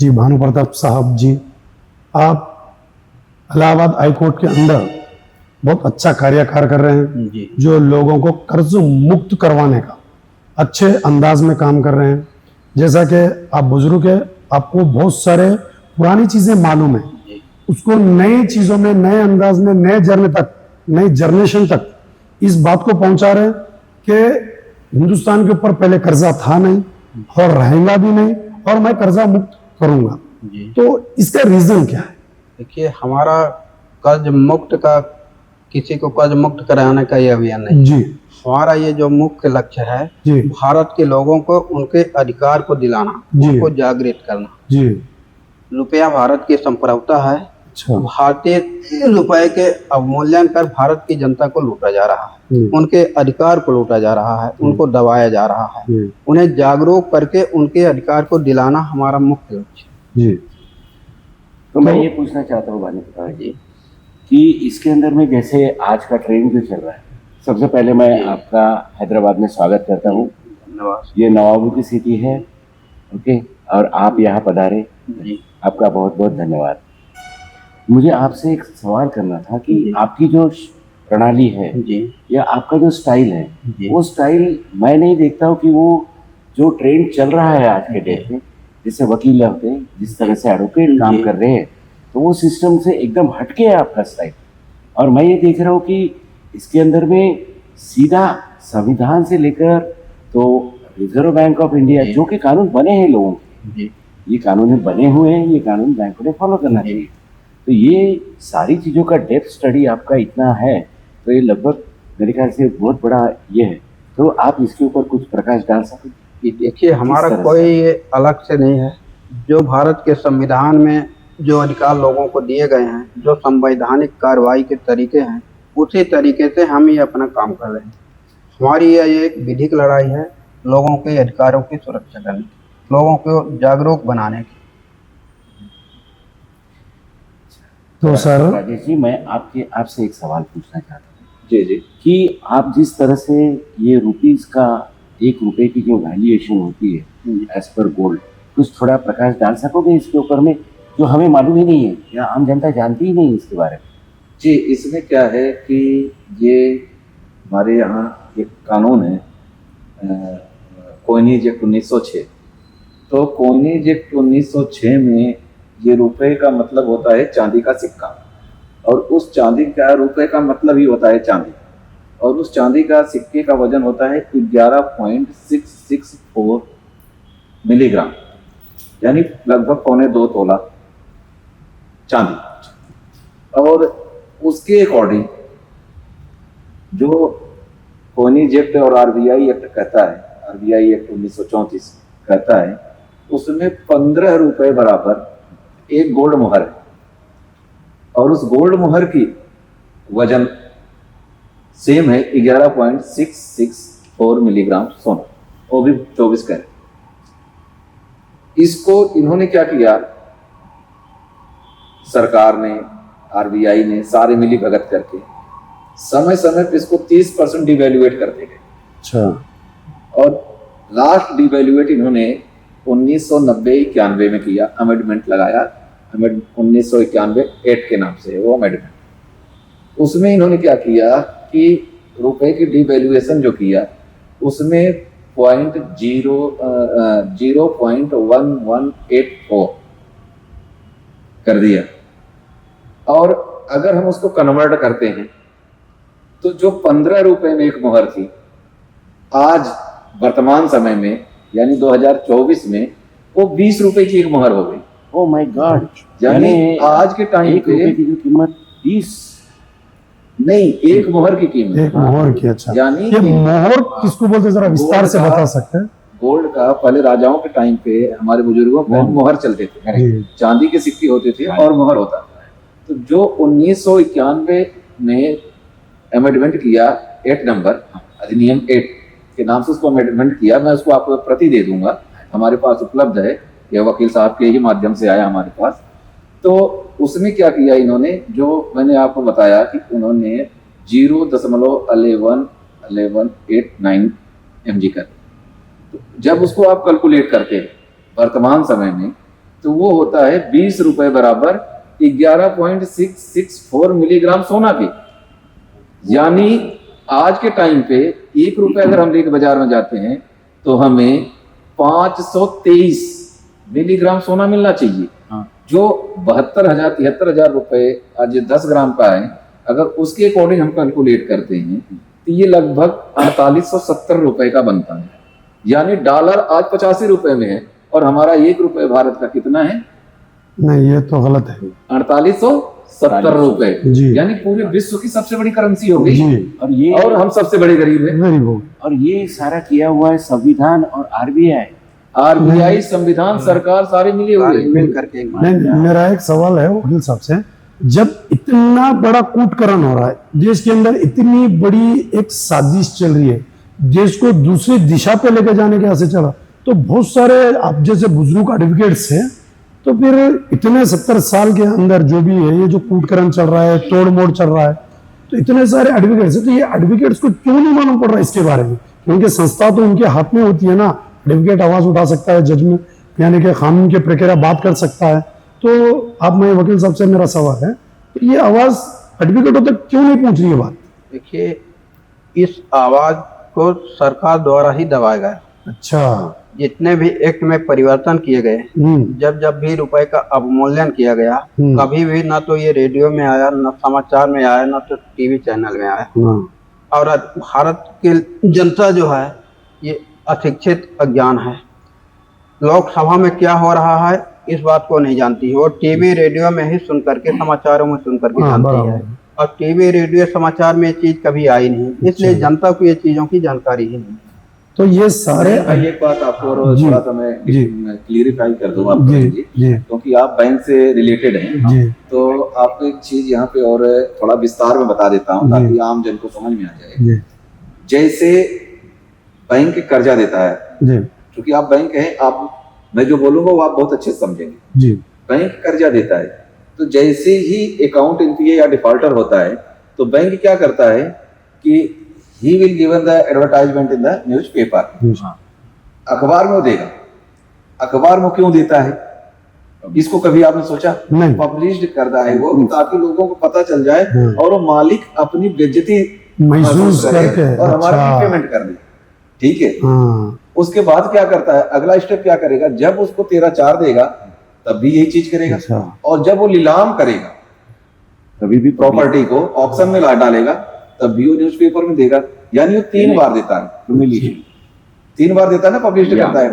जी भानु प्रताप साहब जी, आप Allahabad high court के अंदर बहुत अच्छा कार्यकार कर रहे हैं जी। जो लोगों को कर्ज मुक्त करवाने का अच्छे अंदाज में काम कर रहे हैं। जैसा कि आप बुजुर्ग है, आपको बहुत सारे पुरानी चीजें मालूम है, जी। उसको नई चीजों में, नए अंदाज में, नए जर्ने तक, नई जनरेशन तक इस बात को पहुंचा रहे हैं कि हिंदुस्तान के ऊपर पहले कर्जा था नहीं और रहेगा भी नहीं, और मैं कर्जा मुक्त करूंगा। जी। तो इसका रीजन क्या है? देखिए, हमारा कर्ज मुक्त का, किसी को कर्ज मुक्त कराने का ये अभियान नहीं। जी हमारा ये जो मुख्य लक्ष्य है, जी भारत के लोगों को उनके अधिकार को दिलाना, जी। उनको जागृत करना। जी। रुपया भारत की संप्रभुता है। अच्छा। भारतीय रुपए के अवमूल्यन कर भारत की जनता को लूटा जा रहा है, उनके अधिकार को लूटा जा रहा है, उनको दबाया जा रहा है। उन्हें जागरूक करके उनके अधिकार को दिलाना हमारा मुख्य लक्ष्य है। जी। तो मैं ये पूछना चाहता हूँ भानु प्रताप जी कि इसके अंदर में जैसे आज का ट्रेंड जो चल रहा है, सबसे पहले मैं आपका हैदराबाद में स्वागत करता हूँ। धन्यवाद। ये नवाबों की सिटी है, ओके, और आप यहाँ पधारे, आपका बहुत बहुत धन्यवाद। मुझे आपसे एक सवाल करना था कि आपकी जो प्रणाली है या आपका जो स्टाइल है, वो स्टाइल मैं नहीं देखता हूँ कि वो जो ट्रेंड चल रहा है आज के डेट में, जैसे वकील होते हैं, जिस तरह से एडवोकेट काम कर रहे हैं, तो वो सिस्टम से एकदम हटके है आपका स्टाइल। और मैं ये देख रहा हूँ कि इसके अंदर में सीधा संविधान से लेकर तो रिजर्व बैंक ऑफ इंडिया, जो कि कानून बने हैं लोगों के, ये कानून बने हुए हैं, ये कानून बैंकों ने फॉलो करना चाहिए। तो ये सारी चीज़ों का डेप्थ स्टडी आपका इतना है, तो ये लगभग मेरे ख्याल से बहुत बड़ा ये है। तो आप इसके ऊपर कुछ प्रकाश डाल सकें? देखिए, हमारा कोई अलग से नहीं है। जो भारत के संविधान में जो अधिकार लोगों को दिए गए हैं, जो संवैधानिक कार्रवाई के तरीके हैं, उसी तरीके से हम ये अपना काम कर रहे हैं। हमारी यह एक विधिक लड़ाई है, लोगों के अधिकारों की सुरक्षा करने की, लोगों को जागरूक बनाने की। तो सर राजेश जी, मैं आपसे एक सवाल पूछना चाहता हूँ जी कि आप जिस तरह से ये रुपीस का, ₹1 की जो वैल्यूएशन होती है एज पर गोल्ड, कुछ थोड़ा प्रकाश डाल सकोगे इसके ऊपर में, जो हमें मालूम ही नहीं है या आम जनता जानती ही नहीं इसके बारे में? जी, इसमें क्या है कि ये हमारे यहाँ एक कानून है, कोइनेज एक्ट 1906। तो कोइनेज एक्ट 1906 में ये रुपए का मतलब होता है चांदी का सिक्का, और उस चांदी का, रुपए का मतलब ही होता है चांदी, और उस चांदी का सिक्के का वजन होता है 11.664 मिलीग्राम, यानी लगभग 1.25 तोला चांदी। और उसके अकॉर्डिंग जो कोइनेज एक्ट और आरबीआई एक्ट कहता है, आरबीआई एक्ट 1934 कहता है, उसमें 15 रुपए बराबर एक गोल्ड मुहर है, और उस गोल्ड मुहर की वजन सेम है 11.664 मिलीग्राम सोना, वो भी 24 कैरेट। इसको इन्होंने क्या किया, सरकार ने, आरबीआई ने, सारे मिली भगत करके समय समय पे इसको 30% डिवैल्यूएट करते गए। अच्छा। और लास्ट डिवैल्यूएट इन्होंने 1990-91 में किया, अमेंडमेंट लगाया, 1991 एक्ट के नाम से वो अमेंडमेंट। उसमें इन्होंने क्या किया कि रुपए की डिवैल्यूएशन जो किया, उसमें 0.1184 कर दिया। और अगर हम उसको कन्वर्ट करते हैं तो जो 15 रुपए में एक मुहर थी, आज वर्तमान समय में यानी 2024 में वो 20 रुपए की एक मुहर हो गई। Oh my God! यानी आज के टाइम पे ₹1 की जो कीमत 20 नहीं, एक मुहर की कीमत, एक मोहर की। अच्छा, यानी ये मोहर किसको बोलते हैं, जरा विस्तार से बता सकते हैं? गोल्ड का पहले राजाओं के टाइम पे हमारे बुजुर्गों को मुहर चलते थे, चांदी के सिक्के होते थे और मुहर होता था। तो जो 1991 में अमेंडमेंट किया, एक्ट नंबर, अधिनियम 8 के नाम से उसको अमेंडमेंट किया, मैं उसको आपको प्रति दे दूंगा, हमारे पास उपलब्ध है, यह वकील साहब के ही माध्यम से आया हमारे पास। तो उसमें क्या किया इन्होंने, जो मैंने आपको बताया कि उन्होंने 0.1189 mg कर, तो जब उसको आप कैलकुलेट करते हैं वर्तमान समय में, तो वो होता है 20 रुपए बराबर 11.664 मिलीग्राम सोना के। यानी आज के टाइम पे 1 रुपए अगर हम लेके बाजार में जाते हैं तो हमें 523 मिलीग्राम सोना मिलना चाहिए, जो 72,000-73,000 रुपए आज 10 ग्राम का है। अगर उसके अकॉर्डिंग हम कैलकुलेट करते हैं तो ये लगभग 4870 रुपए का बनता है। यानी डॉलर आज 85 रुपए में है और हमारा 1 रुपए भारत का कितना है? नहीं, ये तो गलत है। 4870 रुपए, जी। यानी पूरे विश्व की सबसे बड़ी करेंसी हो गई। जी। और हम सबसे बड़े गरीब हैं। गरीब हो। और ये सारा किया हुआ है संविधान और आरबीआई, संविधान, सरकार सारे मिले हुए हैं। मिल करके नहीं, मेरा एक सवाल है वकील साहब से, जब इतना बड़ा कूटकरण हो रहा है, देश के अंदर इतनी बड़ी एक साजिश चल रही है, देश को दूसरी दिशा पे लेके जाने के ऐसे चला, तो बहुत सारे आप जैसे बुजुर्ग एडवोकेट्स हैं, तो फिर इतने 70 साल के अंदर जो भी है ये जो कूटकरण चल रहा है, तोड़ मोड़ चल रहा है, तो इतने सारे एडवोकेट्स हैं, तो ये एडवोकेट्स को क्यों नहीं मालूम पड़ रहा है इसके बारे में? क्योंकि संस्था तो उनके हाथ में होती है ना, एडवोकेट आवाज उठा सकता है, जज में यानी कि कानून के प्रक्रिया बात कर सकता है। तो आप, मैं वकील साहब से मेरा सवाल है, तो ये आवाज एडवोकेटों तक क्यों नहीं पहुंच रही है बात? देखिए, इस आवाज को सरकार द्वारा ही दबाया गया। अच्छा। जितने भी एक्ट में परिवर्तन किए गए, जब भी रुपए का अवमूल्यन किया गया, कभी भी ना तो ये रेडियो में आया, ना समाचार में आया, ना तो टीवी चैनल में आया। और भारत की जनता जो है ये अशिक्षित, अज्ञान है। लोकसभा में क्या हो रहा है इस बात को नहीं जानती है, वो टीवी रेडियो में ही सुन करके, समाचारों में सुन करके जानती है। और टीवी रेडियो समाचार में ये चीज कभी आई नहीं, इसलिए जनता को ये चीजों की जानकारी ही नहीं। तो ये सारे एक बात आपको और थोड़ा सा मैं क्लियरिफाई कर दूं आपको, क्योंकि आप बैंक से रिलेटेड हैं, तो आपको एक चीज यहाँ पे और थोड़ा विस्तार में बता देता हूँ ताकि आम जन को समझ में आ जाए। जैसे बैंक कर्जा देता है, क्योंकि आप बैंक हैं, आप, मैं जो बोलूंगा वो आप बहुत अच्छे से समझेंगे। बैंक कर्जा देता है, तो जैसे ही अकाउंट एनपीए या डिफॉल्टर होता है तो बैंक क्या करता है कि he will given the advertisement in the newspaper, अखबार में वो देगा। अखबार में क्यों देता है, इसको कभी आपने सोचा? पब्लिश करता है वो ताकि लोगों को पता चल जाए और वो मालिक अपनी बेइज्जती महसूस करके और हमारा पेमेंट कर दे। ठीक है। उसके बाद क्या करता है, अगला स्टेप क्या करेगा, जब उसको 13/4 देगा तब भी यही चीज करेगा, और जब वो नीलाम करेगा कभी भी प्रॉपर्टी को ऑक्शन में ला डालेगा तब भी वो न्यूज़पेपर में देगा। यानी वो 3 बार देता है, 3 बार देता है ना, पब्लिश करता है।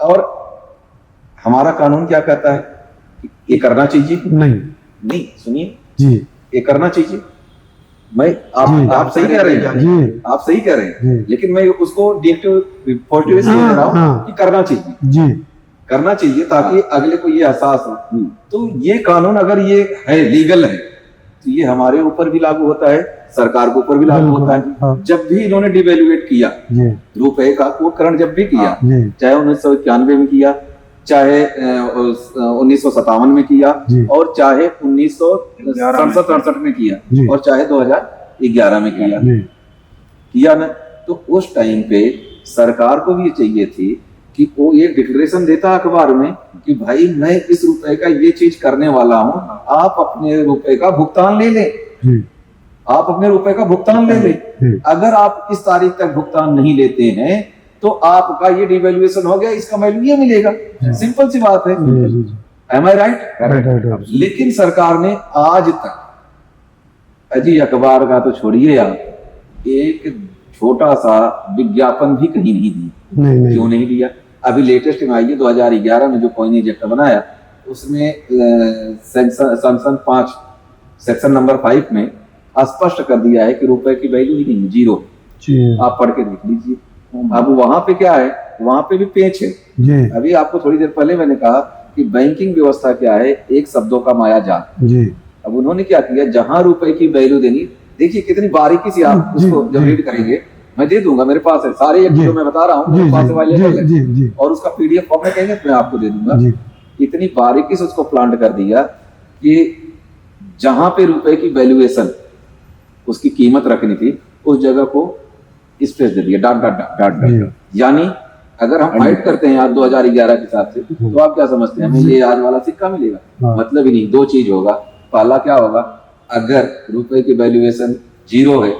और हमारा कानून क्या कहता है, ये करना चाहिए? नहीं, सुनिए जी, ये करना चाहिए। मैं आप सही कह रहे हैं, आप सही कह रहे हैं, लेकिन मैं उसको पॉजिटिव दे रहा हूँ कि करना चाहिए, करना चाहिए ताकि अगले को ये एहसास हो। तो ये कानून अगर ये है, लीगल है, तो ये हमारे ऊपर भी लागू होता है, सरकार के ऊपर भी लागू होता है। जब भी इन्होंने डिवेल्युएट किया रुपए का, वो करण जब भी किया, चाहे 1991 में किया, चाहे 1957 में किया, और चाहे 1967-68 में किया, और चाहे 2011 में किया ना, तो उस टाइम पे सरकार को भी ये चाहिए थी कि वो ये डिक्लेरेशन देता अखबार में कि भाई मैं इस रुपए का ये चीज करने वाला हूं, आप अपने रुपए का भुगतान ले लें, आप अपने रुपए का भुगतान ले लें। अगर आप इस तारीख तक भुगतान नहीं लेते हैं तो आपका ये डिवैल्यूएशन हो गया, इसका वैल्यू ये मिलेगा। सिंपल सी बात है। एम आई राइट? लेकिन सरकार ने आज तक, अजी अखबार का तो छोड़िए आप, एक छोटा सा विज्ञापन भी कहीं नहीं दिया। क्यों नहीं दिया? अभी लेटेस्ट में आइए 2011 में जो कॉइनेज एक्ट बनाया, उसमें सेक्शन 5 सेक्शन नंबर 5 में स्पष्ट कर दिया है कि रुपए की वैल्यू ही नहीं, जीरो। आप पढ़ के देख लीजिए। अब वहां पे क्या है, वहां पे भी पेच है। अभी आपको थोड़ी देर पहले मैंने कहा कि बैंकिंग व्यवस्था क्या है, एक शब्दों का माया जाल। अब उन्होंने क्या किया, जहां रुपए की वैल्यू देनी, देखिए कितनी बारीकी से आप उसको जब रीड करेंगे, मैं दे दूंगा, मेरे पास है सारे जो मैं बता रहा हूँ, मेरे पास वाले और उसका पीडीएफ कॉपी कहेंगे मैं आपको दे दूंगा। इतनी बारीकी से उसको प्लांट कर दिया कि जहां पे रुपए की वैल्यूएशन, उसकी कीमत रखनी थी, उस जगह को स्पेस दे दिया, डॉट डॉट डॉट डॉट। यानी अगर हम फाइट करते हैं आज 2011 के हिसाब से, तो आप क्या समझते हैं हमें ये आज वाला सिक्का मिलेगा? हाँ। मतलब ही नहीं। दो चीज होगा, पहला क्या होगा, अगर रुपए की वैल्यूएशन 0 है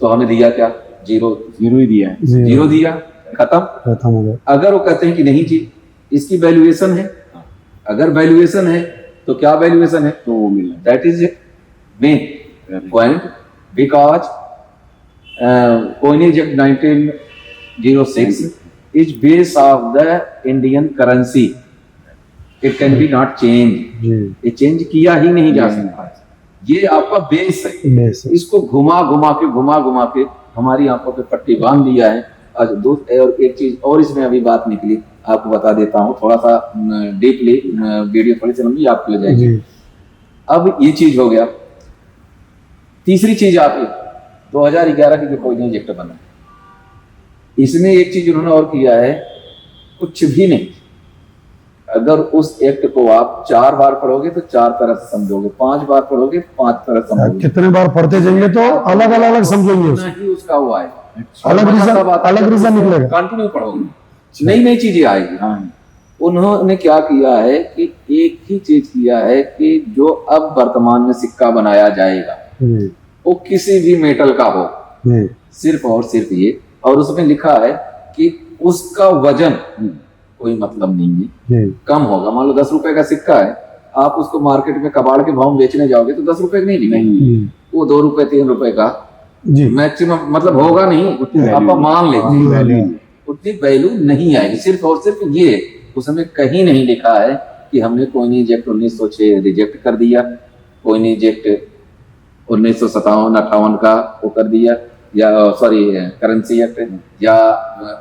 तो हमें दिया क्या? 0 जीरो ही दिया है। 0 दिया, खत्म। खत्म हो गया। अगर वो कहते हैं कि नहीं जी इसकी वैल्यूएशन है, अगर वैल्यूएशन है तो क्या वैल्यूएशन है? तो वो मिला। That is main point, because coinage act 1906 is based of the Indian currency. It can be not changed. ये चेंज किया ही नहीं जा सकता। ये आपका बेस है, इसको घुमा घुमा के हमारी आंखों पे पट्टी बांध दिया है। आज दो और एक चीज और इसमें अभी बात निकली, आपको बता देता हूँ, थोड़ा सा डीपली, वीडियो थोड़ी सी लंबी आपको ले जाएगी। अब ये चीज हो गया। तीसरी चीज आप 2011 की जो कोइनेज एक्ट बना, इसमें एक चीज उन्होंने और किया है, कुछ भी नहीं। अगर उस एक्ट को आप 4 बार पढ़ोगे तो 4 तरह से समझोगे, 5 बार पढ़ोगे 5 तरह से समझोगे। कितने बार पढ़ते जाएंगे तो अलग अलग समझेंगे, नहीं उसका हुआ है, अलग रीजन निकलेगा। कंटिन्यू पढ़ोगे, नई नई चीजें आएगी। हाँ, उन्होंने क्या किया है कि एक ही चीज किया है कि जो अब वर्तमान में सिक्का बनाया जाएगा वो किसी भी मेटल का हो, सिर्फ और सिर्फ ये, और उसमें लिखा है कि उसका वजन कोई मतलब नहीं है, कम होगा। मान लो 10 रुपए का सिक्का है, आप उसको मार्केट में कबाड़ के भाव में बेचने जाओगे तो 10 रुपए का नहीं लिखेंगे, वो 2 रुपए 3 रुपए का मैक्सिमम मतलब होगा नहीं। आप मान लेते उतनी वैल्यू नहीं आएगी। सिर्फ और सिर्फ ये, उसमें कहीं नहीं लिखा है कि हमने कोइनेज एक्ट 1906 रिजेक्ट कर दिया, कोइनेज एक्ट 1957-58 का वो कर दिया, या सॉरी करेंसी एक्ट या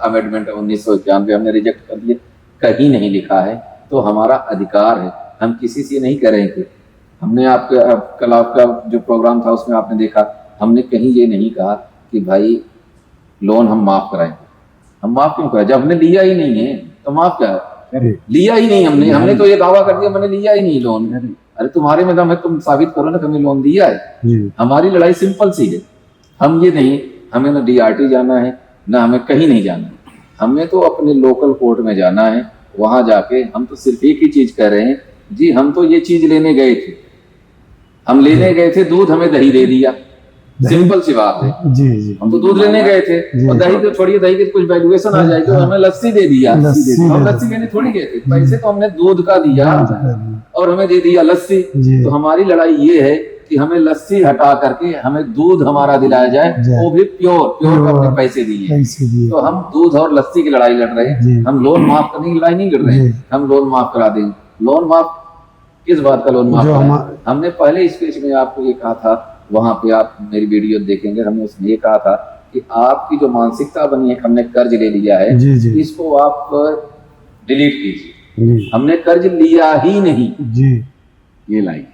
अमेंडमेंट 1991 हमने रिजेक्ट कर दिया, कहीं नहीं लिखा है। तो हमारा अधिकार है, हम किसी से नहीं कह रहे थे। हमने आपका कल आपका जो प्रोग्राम था उसमें आपने देखा, हमने कहीं ये नहीं कहा कि भाई लोन हम माफ कराएंगे। हम माफ क्यों कराए? जब हमने लिया ही नहीं है तो माफ क्या है? लिया ही नहीं हमने तो ये दावा कर दिया मैंने लिया ही नहीं लोन। अरे तुम्हारे में दम है, तुम साबित करो ना कि हमने लोन दिया है। हमारी लड़ाई सिंपल सी है, हम ये नहीं, हमें ना DRT जाना है ना हमें कहीं नहीं जाना है, हमें तो अपने लोकल कोर्ट में जाना है। वहां जाके हम तो सिर्फ एक ही चीज कह रहे हैं जी, हम तो ये चीज लेने गए थे, हम लेने गए थे दूध, हमें दही दे दिया, सिंपल सी बात है। जी जी, हम तो दूध लेने गए थे और दही तो छोड़िए, दही की कुछ वैल्यूएशन आ जाएगी, तो हमें लस्सी दे दिया। हम लस्सी लेने थोड़ी गए थे, पैसे तो हमने दूध का दिया और हमें दे दिया लस्सी। तो हमारी लड़ाई ये है कि हमें लस्सी हटा करके हमें दूध हमारा दिलाया जाए, वो भी प्योर अपने पैसे दिए। तो हम दूध और लस्सी की लड़ाई लड़ रहे हैं, हम लोन माफ करने की लड़ाई नहीं लड़ रहे हैं। हम लोन माफ करा देंगे। लोन माफ किस बात का लोन माफ? हमने पहले स्पीच में आपको ये कहा था, वहां पे आप मेरी वीडियो देखेंगे, हमने उसमें ये कहा था कि आपकी जो मानसिकता बनी है, हमने कर्ज ले लिया है, इसको आप डिलीट कीजिए। हमने कर्ज लिया ही नहीं, ये लाइक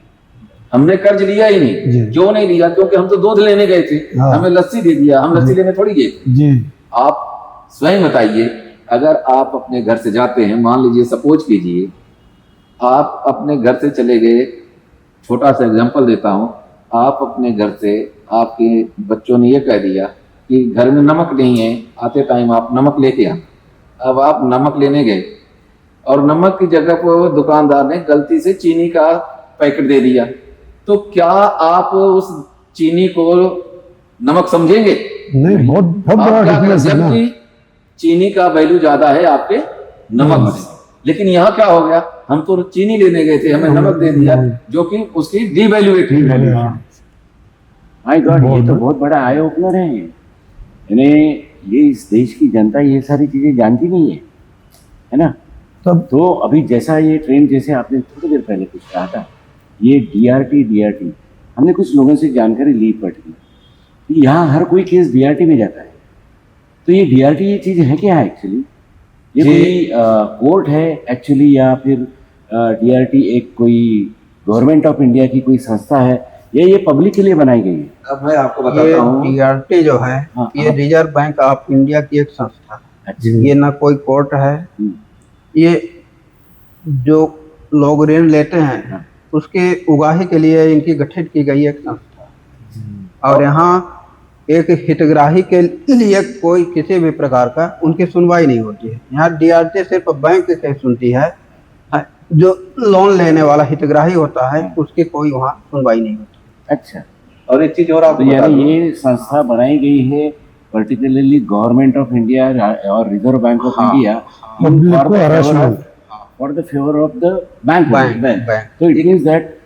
हमने कर्ज लिया ही नहीं। क्यों नहीं लिया? क्योंकि हम तो दूध लेने गए थे, हमें लस्सी दे दिया, हम लस्सी लेने थोड़ी गए। आप स्वयं बताइए, अगर आप अपने घर से जाते हैं, मान लीजिए सपोज कीजिए आप अपने घर से चले गए, छोटा सा एग्जांपल देता हूं, आप अपने घर से, आपके बच्चों ने ये कह दिया कि घर में नमक नहीं है, आते टाइम आप नमक लेके आ। अब आप नमक लेने गए और नमक की जगह पर दुकानदार ने गलती से चीनी का पैकेट दे दिया, तो क्या आप उस चीनी को नमक समझेंगे? नहीं, बहुत बड़ा डिफरेंस है ना। जबकि चीनी का वैल्यू ज्यादा है आपके नमक से। लेकिन यहाँ क्या हो गया, हम तो चीनी लेने गए थे, हमें नमक दे दिया जो कि उसकी डिवैल्यूएट है। माय गॉड, ये तो बहुत बड़ा आई ओपनर है। यानी ये इस देश की जनता ये सारी चीजें जानती नहीं है ना। तब तो अभी जैसा ये ट्रेंड, जैसे आपने थोड़ी देर पहले कुछ कहा था, ये DRT हमने कुछ लोगों से जानकारी ली पड़ गई, यहाँ हर कोई केस DRT में जाता है। तो ये DRT ये चीज है क्या है एक्चुअली? ये कोई कोर्ट है एक्चुअली, या फिर DRT एक कोई गवर्नमेंट ऑफ इंडिया की कोई संस्था है, या ये पब्लिक के लिए बनाई गई है? अब मैं आपको बताता हूँ, DRT जो है ये रिजर्व बैंक ऑफ इंडिया की एक संस्था है। ये ना कोई कोर्ट है, ये जो लोग ऋण लेते हैं उसके उगाही के लिए इनकी गठित की गई एक संस्था। और यहाँ एक हितग्राही के लिए कोई किसी भी प्रकार का उनकी सुनवाई नहीं होती है। यहाँ डीआरटी सिर्फ बैंक के सुनती है, जो लोन लेने वाला हितग्राही होता है उसकी कोई वहाँ सुनवाई नहीं होती। अच्छा, और एक चीज और आपको तो बता यानी दूं, ये संस्था बनाई गई है पर्टिकुलरली गवर्नमेंट ऑफ इंडिया और reserve bank of India public को harassment for the favour of the bank. Bank तो इट मीन्स दैट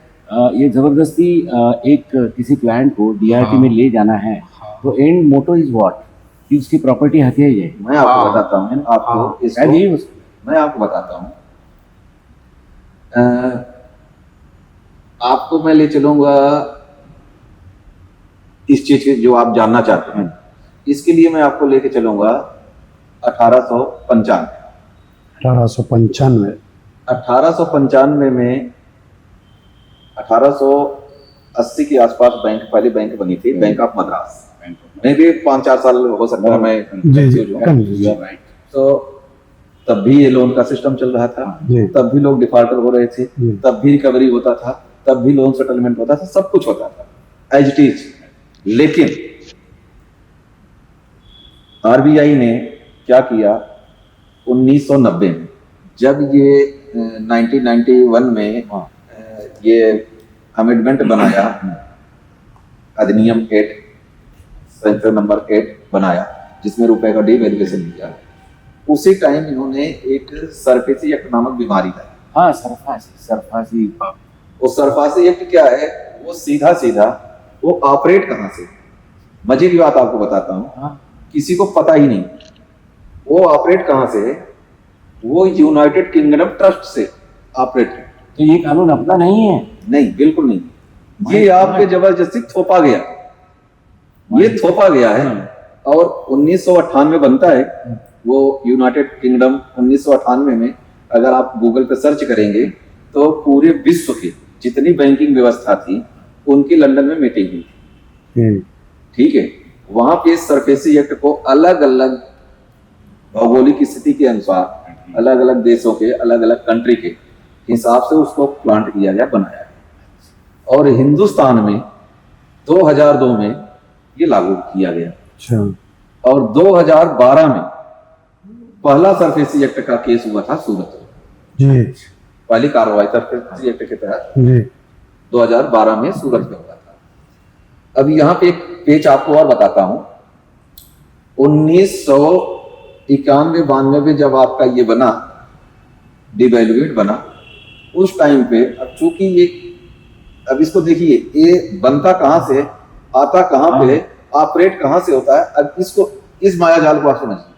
ये जबरदस्ती एक किसी क्लाइंट को डीआरटी में ले जाना है, तो एंड मोटो इज व्हाट कि उसकी प्रॉपर्टी हथियाई जाए। मैं आपको बताता हूँ आपको शायद यही हो मैं आपको बताता हूँ, आपको मैं ले चलूंगा इस चीज के जो आप जानना चाहते हैं, इसके लिए मैं आपको लेके चलूंगा 1895। 1895 1895 में 1880 के आसपास बैंक पहली बैंक बनी थी, बैंक ऑफ मद्रास। मैं भी 5-4 साल हो सकता है मैं जी जी confuse हूँ। कम जी तो तब भी ये लोन का सिस्टम चल रहा था, जी तब भी लोग डिफॉल्टर हो रहे थे, जी। तब भी रिकवरी होता था, तब भी लोन सेटलमेंट होता था, सब कुछ होता था एज इट इज। लेकिन आरबीआई ने क्या किया 1990 में, जब ये 1991 में ये अमेंडमेंट बनाया, अधिनियम 8 सेंसर नंबर 8 बनाया, जिसमें रुपए का डिवैल्यूएशन किया, उसी टाइम इन्होंने एक सरफेसी एक्ट नामक बीमारी लाई। हाँ, सरफासी। वो सरफासी एक्ट क्या है, वो सीधा सीधा वो ऑपरेट कहाँ से, मजे की बात आपको बताता हूँ, हाँ, किसी को पता ही नहीं वो ऑपरेट कहाँ से है। वो यूनाइटेड किंगडम ट्रस्ट से ऑपरेट है। तो ये कानून अपना नहीं है। नहीं, बिल्कुल नहीं, ये आपके जबरदस्ती थोपा गया, ये थोपा गया है। और 1998 बनता है वो यूनाइटेड किंगडम। 1998 में अगर आप गूगल पे सर्च करेंगे तो पूरे विश्व की जितनी बैंकिंग व्यवस्था थी उनकी लंदन में मीटिंग हुई थी, ठीक है। वहां पे सरफेसी एक्ट को अलग अलग भौगोलिक स्थिति के अनुसार अलग अलग देशों के अलग अलग कंट्री के हिसाब से उसको प्लांट किया गया, बनाया गया। और हिंदुस्तान में 2002 में ये लागू किया गया। अच्छा और 2012 में पहला सरफेसी एक्ट का केस हुआ था सूरत में। जी पहली कार्रवाई सरफेसी एक्ट के तहत जी 2012 में सूरत में हुआ था। अब यहाँ पे एक पेज आपको और बताता हूँ। 1991-92 में जब आपका ये बना, डिवैल्यूएट बना, उस टाइम पे, अब चूंकि ये, अब इसको देखिए, ये बनता कहाँ से, आता कहाँ पे, ऑपरेट कहाँ से होता है। अब इसको, इस माया जाल को आप समझिए।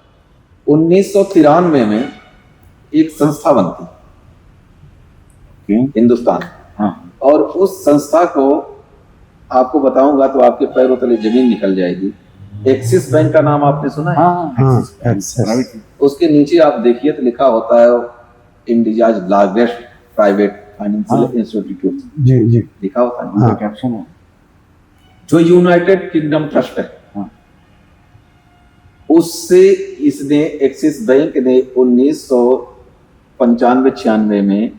1993 में एक संस्था बनती हिंदुस्तान, और उस संस्था को आपको बताऊंगा तो आपके पैरों तले जमीन निकल जाएगी। एक्सिस बैंक का नाम आपने सुना है? हाँ एक्सेस उसके नीचे आप देखिए तो लिखा होता है India's largest private financial institute, जी जी लिखा होता है। उनका कैप्शन है। जो यूनाइटेड किंगडम ट्रस्ट है, उससे इसने, एक्सिस बैंक ने 1995-96 में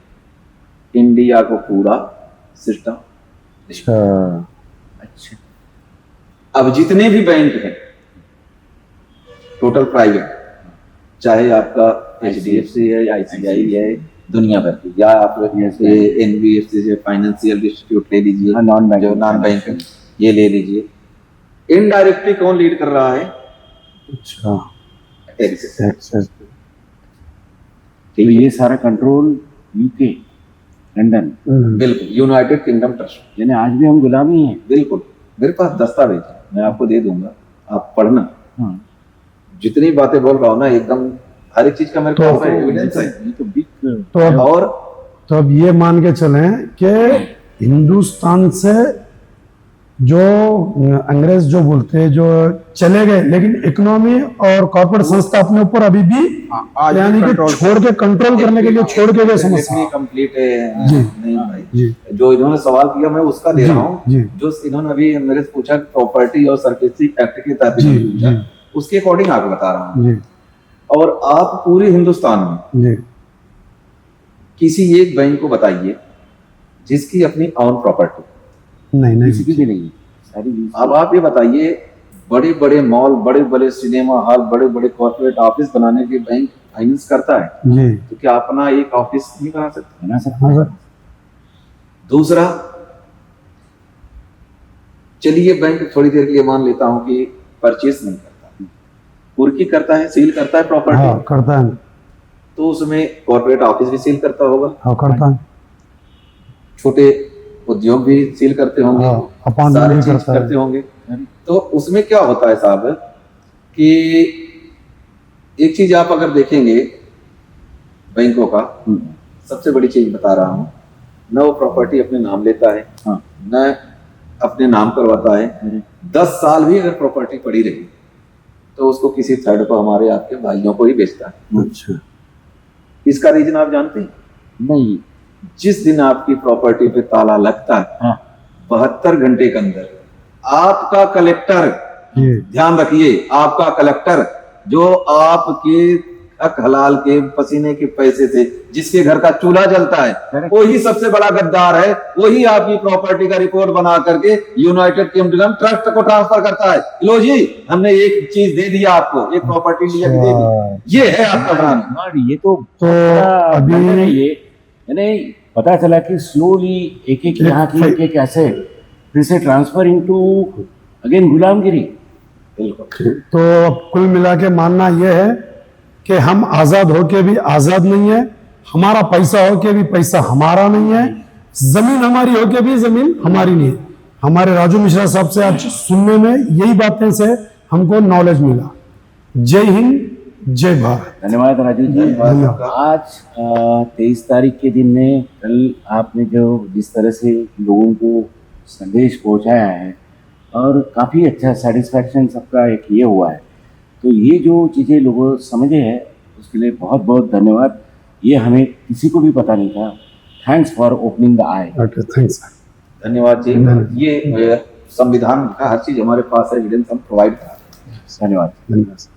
इंडिया को पूरा सिस्टम। अच्छा अच्छा, अब जितने भी बैंक हैं टोटल प्राइवेट, चाहे आपका HDFC है, ICICI है, दुनिया भर की, या आप NBFC से फाइनेंशियल इंस्टीट्यूट ले लीजिए, नॉन बैंक, जो नॉन बैंक ये ले लीजिए, इनडायरेक्टली कौन लीड कर रहा है? अच्छा एक्सिस। एक्सेस तो ये सारा कंट्रोल यूके, लंदन, बिल्कुल, यूनाइटेड किंगडम ट्रस्ट। यानी आज भी हम गुलामी हैं। बिल्कुल, मेरे पास दस्तावेज है, मैं आपको दे दूंगा, आप पढ़ना। जितनी बातें बोल रहा हूँ ना, एकदम हर एक चीज का मेरे पास एविडेंस है। ये तो बिग तो अब और तो अब ये मान के चलें कि हिंदुस्तान से जो अंग्रेज जो बोलते हैं जो चले गए, लेकिन इकोनॉमी और कॉर्पोरेट संस्था अपने ऊपर अभी भी आज भी यानी कि control छोड़ के कंट्रोल करने के लिए छोड़ के गए समस्या। कंप्लीट है जी। नहीं भाई, जी जो इन्होंने सवाल किया मैं उसका दे जी, रहा हूँ। जी। जो इन्होंने अभी मेरे से पूछा प्रॉपर्टी और सरफेसी एक्ट के तहत जी, पूछा, जी। उसके अकॉर्डिंग आपको बता रहा हूँ। जी और आप पूरे हिंदुस्तान में जी किसी एक बैंक को बताइए जिसकी अपनी ऑन प्रॉपर्टी, नहीं किसी नहीं की भी नहीं, सारी अब आप ये बताइए बड़े बड़े मॉल, बड़े बड़े सिनेमा हॉल, बड़े बड़े कॉर्पोरेट ऑफिस बनाने के बैंक फाइनेंस करता है, जी तो क्या अपना एक ऑफिस नहीं बना सकते? बना सकते हाँ हैं। सर। दूसरा, चलिए बैंक थोड़ी देर के लिए मान लेता हूं कि परचेस नहीं करता, कुर्की करता है, सील करता है हाँ प्रॉपर्टी, करता है, तो उसमें कॉर्पोरेट ऑफिस भी सील करता होगा, हाँ करता है, छोटे उद्योग भी सील करते होंगे, हाँ अपार्टमेंट सारी भी चीज करता करते है। होंगे। तो उसमें क्या होता है साहब कि एक चीज आप अगर देखेंगे बैंकों का, सबसे बड़ी चीज बता रहा हूं, न वो प्रॉपर्टी अपने नाम लेता है, हाँ। न अपने नाम करवाता है। 10 साल भी अगर प्रॉपर्टी पड़ी रही तो उसको किसी थर्ड को, हमारे आपके भाइयों को ही बेचता है। अच्छा, इसका रीजन आप जानते हैं? नहीं। जिस दिन आपकी प्रॉपर्टी पे ताला लगता है, हाँ। 72 घंटे के अंदर आपका कलेक्टर, जी ध्यान रखिए, आपका कलेक्टर जो आपके हक हलाल के पसीने के पैसे से जिसके घर का चूल्हा जलता है, वही सबसे बड़ा गद्दार है, वही आपकी प्रॉपर्टी का रिपोर्ट बना करके यूनाइटेड किंगडम ट्रस्ट को ट्रांसफर करता है। लो जी, हमने एक चीज दे दिया आपको, एक प्रॉपर्टी लिया कि दे दी, ये है आपका ब्रांड। और ये तो अभी ये यानी पता चला कि स्लोली एक एक यहाँ की एक एक ऐसे फिर से ट्रांसफर इनटू अगेन गुलामगिरी। बिल्कुल। तो कुल मिला के मानना यह है कि हम आजाद होके भी आजाद नहीं है, हमारा पैसा होके भी पैसा हमारा नहीं है, जमीन हमारी होके भी जमीन हमारी नहीं है। हमारे राजू मिश्रा साहब से आज सुनने में यही बातें से हमको नॉलेज मिला। जय हिंद, जय भारत। धन्यवाद राजू जी। धन्यवाद। आज 23 तारीख के दिन में कल आपने जो जिस तरह से लोगों को संदेश पहुंचाया है और काफ़ी अच्छा सेटिस्फैक्शन सबका एक ये हुआ है, तो ये जो चीज़ें लोगों समझे हैं उसके लिए बहुत बहुत धन्यवाद। ये हमें किसी को भी पता नहीं था। Thanks for opening the I. Okay, thanks. धन्यवाद जी। ये संविधान का हर चीज हमारे पास है, एविडेंस हम प्रोवाइड करा। धन्यवाद। धन्यवाद।